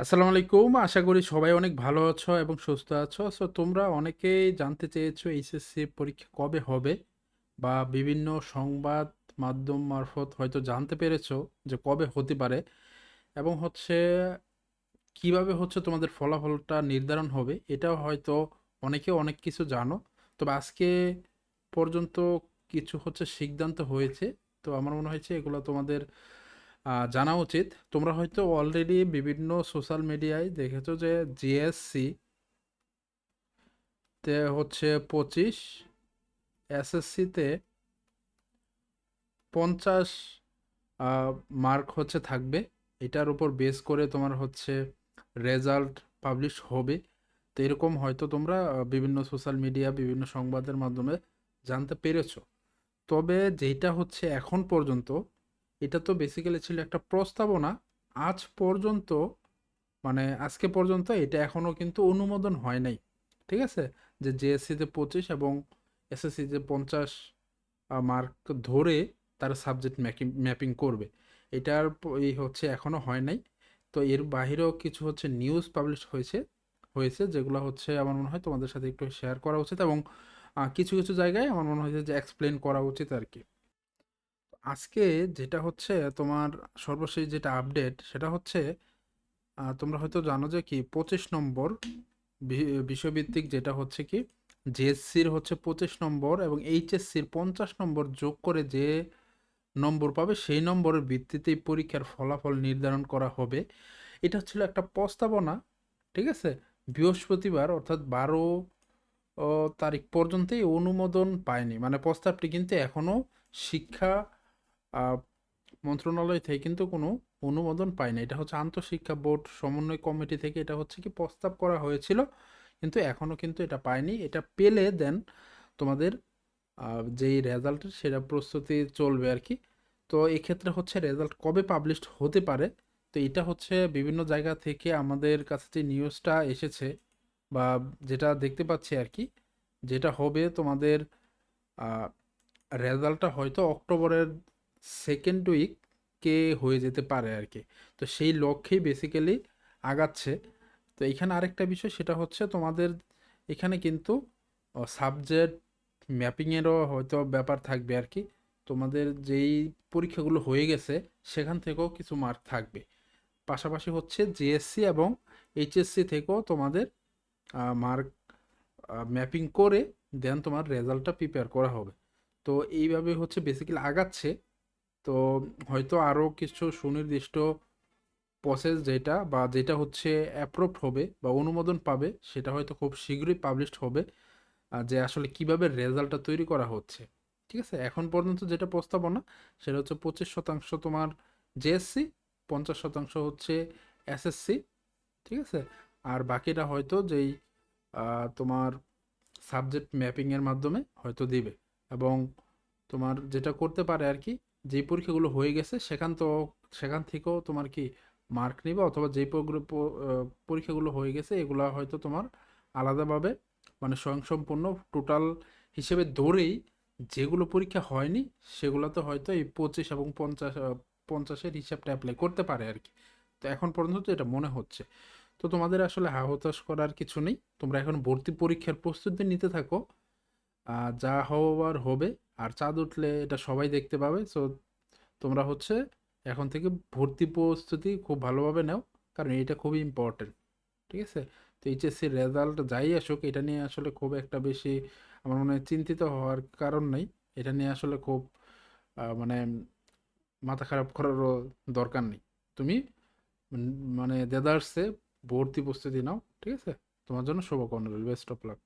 আসসালামু আলাইকুম। আশা করি সবাই অনেক ভালো আছো এবং সুস্থ আছো। সো তোমরা অনেকেই জানতে চেয়েছো এইচএসসি পরীক্ষা কবে হবে বা বিভিন্ন সংবাদ মাধ্যম মারফত হয়তো জানতে পেরেছো যে কবে হতে পারে এবং কিভাবে তোমাদের ফলাফলটা নির্ধারণ হবে এটাও হয়তো অনেকে অনেক কিছু জানো। তবে আজকে পর্যন্ত কিছু সিদ্ধান্ত হয়েছে। তো আমার মনে হয়েছে এগুলো তোমাদের জানা উচিত। তোমরা হয়তো অলরেডি বিভিন্ন সোশ্যাল মিডিয়ায় দেখেছো যে জিএসসি তে 25, এসএসসি তে 50 মার্ক থাকবে। এটার উপর বেস করে তোমার রেজাল্ট পাবলিশ হবে। তো এরকম হয়তো তোমরা বিভিন্ন সোশ্যাল মিডিয়া বিভিন্ন সংবাদের মাধ্যমে জানতে পেরেছো। তবে যেটা এখন পর্যন্ত, এটা তো বেসিক্যালি ছিল একটা প্রস্তাবনা। আজ পর্যন্ত, মানে আজকে পর্যন্ত এটা এখনো কিন্তু অনুমোদন হয় নাই। ঠিক আছে, যে জেএসসিতে 25 এবং এসএসসিতে 50 মার্ক ধরে তার সাবজেক্ট ম্যাপিং করবে, এটার এই এখনো হয় নাই। তো এর বাহিরেও কিছু নিউজ পাবলিশ হয়েছে যেগুলো আমার মনে হয় তোমাদের সাথে একটু শেয়ার করা উচিত এবং কিছু কিছু জায়গায় আমার মনে হয়েছে যে এক্সপ্লেন করা উচিত আর কি। আজকে যেটা তোমার সর্বশেষ যেটা আপডেট সেটা তোমরা হয়তো জানো যে 25 নম্বর বিষয়ভিত্তিক, যেটা কি জেএসসির 25 নম্বর এবং এইচএসসির 50 নম্বর যোগ করে যে নম্বর পাবে সেই নম্বরের ভিত্তিতেই পরীক্ষার ফলাফল নির্ধারণ করা হবে। এটা ছিল একটা প্রস্তাবনা। ঠিক আছে, বৃহস্পতিবার অর্থাৎ 12 তারিখ পর্যন্তই অনুমোদন পায়নি, মানে প্রস্তাবটি কিন্তু এখনো শিক্ষা আহ, মন্ত্রণালয় থেকে কিন্তু কোনো অনুমোদন পায়নি। এটা আন্তঃশিক্ষা বোর্ড সমন্বয় কমিটি থেকে এটা কি প্রস্তাব করা হয়েছিল, কিন্তু এখনো কিন্তু এটা পায়নি। এটা পেলে দেন তোমাদের যেই রেজাল্ট সেটা প্রস্তুতি চলবে আর কি। তো এক্ষেত্রে রেজাল্ট কবে পাবলিশড হতে পারে, তো এটা বিভিন্ন জায়গা থেকে আমাদের কাছে যে নিউজটা এসেছে বা যেটা দেখতে পাচ্ছি আর কি, যেটা হবে তোমাদের রেজাল্টটা হয়তো অক্টোবরের সেকেন্ড উইকে হয়ে যেতে পারে আর কি। তো সেই লক্ষ্যেই বেসিক্যালি আগাচ্ছে। তো এখানে আরেকটা বিষয় সেটা তোমাদের এখানে কিন্তু সাবজেক্ট ম্যাপিংয়েরও হয়তো ব্যাপার থাকবে আর কি। তোমাদের যেই পরীক্ষাগুলো হয়ে গেছে সেখান থেকেও কিছু মার্ক থাকবে। পাশাপাশি জিএসসি এবং এইচএসসি থেকেও তোমাদের মার্ক ম্যাপিং করে দেন তোমার রেজাল্টটা প্রিপেয়ার করা হবে। তো এইভাবে বেসিক্যালি আগাচ্ছে। তো হয়তো আরও কিছু সুনির্দিষ্ট প্রসেস যেটা বা যেটা অ্যাপ্রুভড হবে বা অনুমোদন পাবে সেটা হয়তো খুব শীঘ্রই পাবলিশড হবে। যে আসলে কিভাবে রেজাল্টটা তৈরি করা হচ্ছে। ঠিক আছে, এখন পর্যন্ত যেটা প্রস্তাবনা সেটা 25% তোমার জেএসসি, 50% এসএসসি। ঠিক আছে, আর বাকিটা হয়তো যেই তোমার সাবজেক্ট ম্যাপিংয়ের মাধ্যমে হয়তো দিবে। এবং তোমার যেটা করতে পারে আর কি, যেই পরীক্ষাগুলো হয়ে গেছে সেখান থেকেও তোমার কি মার্ক নিবে, অথবা যেই পরীক্ষাগুলো হয়ে গেছে এগুলো হয়তো তোমার আলাদাভাবে, মানে স্বয়ংসম্পূর্ণ টোটাল হিসেবে ধরেই যেগুলো পরীক্ষা হয়নি সেগুলোতে হয়তো এই 25 এবং 50-এর হিসাবটা অ্যাপ্লাই করতে পারে আর কি। তো এখন পর্যন্ত তো এটা মনে হচ্ছে। তো তোমাদের আসলে হা হতাশ করার কিছু নেই, তোমরা এখন ভর্তি পরীক্ষার প্রস্তুতি নিতে থাকো। যা হওয়ার হবে, আর চাঁদ উঠলে এটা সবাই দেখতে পাবে। সো তোমরা এখন থেকে ভর্তি প্রস্তুতি খুব ভালোভাবে নাও, কারণ এটা খুবই ইম্পর্টেন্ট। ঠিক আছে, তো এইচএসসির রেজাল্ট যাই আসুক এটা নিয়ে আসলে খুব একটা বেশি আমার মনে হয় চিন্তিত হওয়ার কারণ নেই। এটা নিয়ে আসলে খুব মানে মাথা খারাপ করারও দরকার নেই। তুমি মানে দেদারসে ভর্তি প্রস্তুতি নাও। ঠিক আছে, তোমার জন্য শুভকামনা রইল, বেস্ট অফ লাক।